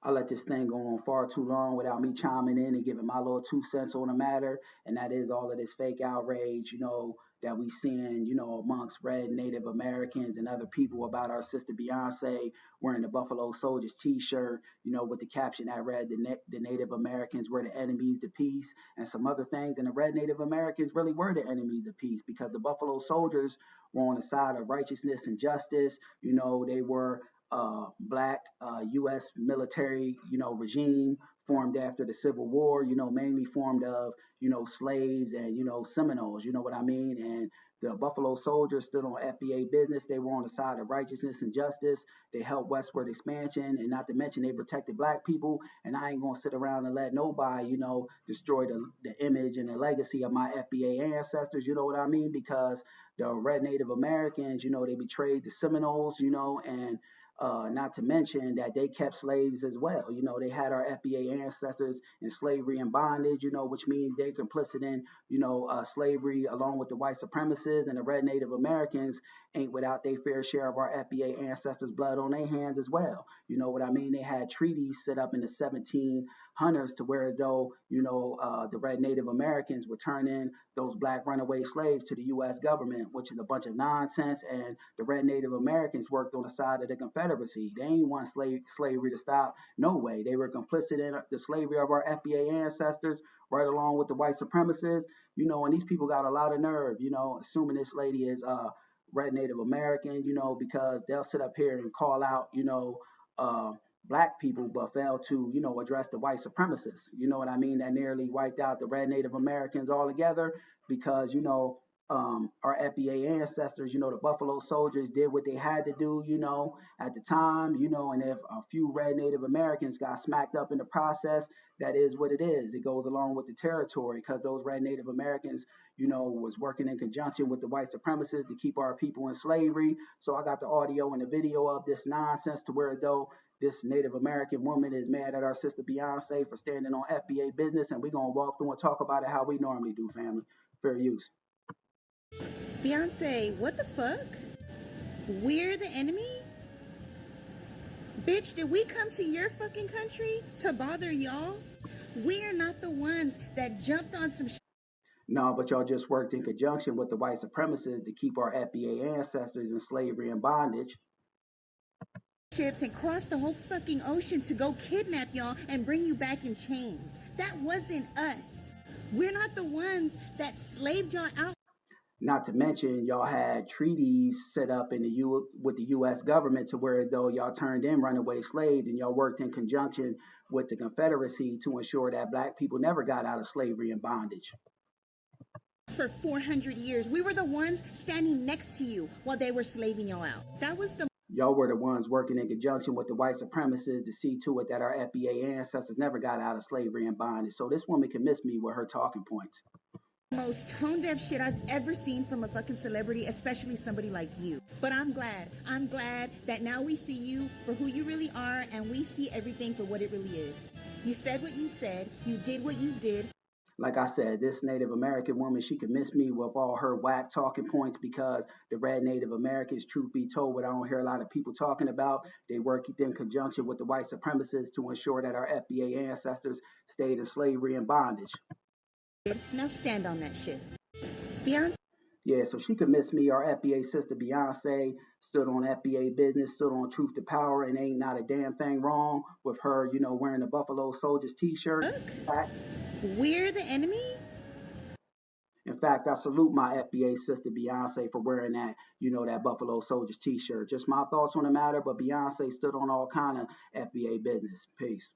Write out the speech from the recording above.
I let this thing go on far too long without me chiming in and giving my little 2 cents on the matter. And that is all of this fake outrage, that we seeing, amongst red Native Americans and other people about our sister Beyonce wearing the Buffalo Soldiers T-shirt, with the caption that read, the Native Americans were the enemies to peace, and some other things. And the red Native Americans really were the enemies of peace because the Buffalo Soldiers were on the side of righteousness and justice. They were black U.S. military, regime formed after the Civil War, mainly formed of, slaves and, Seminoles, you know what I mean? And the Buffalo Soldiers stood on FBA business. They were on the side of righteousness and justice. They helped westward expansion, and not to mention they protected black people. And I ain't gonna sit around and let nobody, destroy the image and the legacy of my FBA ancestors. You know what I mean? Because the red Native Americans, they betrayed the Seminoles, and not to mention that they kept slaves as well. They had our FBA ancestors in slavery and bondage, which means they're complicit in, slavery along with the white supremacists, and the red Native Americans ain't without their fair share of our FBA ancestors' blood on their hands as well. You know what I mean? They had treaties set up in the 1700s to where as though, the red Native Americans would turn in those black runaway slaves to the U.S. government, which is a bunch of nonsense. And the red Native Americans worked on the side of the Confederacy. They ain't want slavery to stop. No way. They were complicit in the slavery of our FBA ancestors, right along with the white supremacists. And these people got a lot of nerve, assuming this lady is red Native American, because they'll sit up here and call out, black people, but fail to, address the white supremacists. You know what I mean? That nearly wiped out the red Native Americans altogether because, our FBA ancestors, the Buffalo Soldiers did what they had to do, at the time, and if a few red Native Americans got smacked up in the process, that is what it is. It goes along with the territory because those red Native Americans, was working in conjunction with the white supremacists to keep our people in slavery. So I got the audio and the video of this nonsense to where though this Native American woman is mad at our sister Beyonce for standing on FBA business, and we're going to walk through and talk about it how we normally do, family. Fair use. Beyonce, what the fuck? We're the enemy? Bitch, did we come to your fucking country to bother y'all? We're not the ones that jumped on some No, but y'all just worked in conjunction with the white supremacists to keep our FBA ancestors in slavery and bondage. Ships and crossed the whole fucking ocean to go kidnap y'all and bring you back in chains. That wasn't us. We're not the ones that slaved y'all out. Not to mention, y'all had treaties set up with the U.S. government to where as though y'all turned in runaway slaves, and y'all worked in conjunction with the Confederacy to ensure that black people never got out of slavery and bondage. For 400 years, we were the ones standing next to you while they were slaving y'all out. That was the Y'all were the ones working in conjunction with the white supremacists to see to it that our FBA ancestors never got out of slavery and bondage. So this woman can miss me with her talking points. Most tone-deaf shit I've ever seen from a fucking celebrity, especially somebody like you. But I'm glad that now we see you for who you really are, and we see everything for what it really is. You said what you said, you did what you did. Like I said, this Native American woman, she could miss me with all her whack talking points because the red Native Americans, truth be told, what I don't hear a lot of people talking about, they work in conjunction with the white supremacists to ensure that our FBA ancestors stayed in slavery and bondage. Now stand on that shit. Beyonce. Yeah, so she could miss me. Our FBA sister Beyonce stood on FBA business, stood on truth to power, and ain't not a damn thing wrong with her, wearing the Buffalo Soldiers T-shirt. We're the enemy? In fact, I salute my FBA sister Beyonce for wearing that, that Buffalo Soldiers T-shirt. Just my thoughts on the matter, but Beyonce stood on all kind of FBA business. Peace.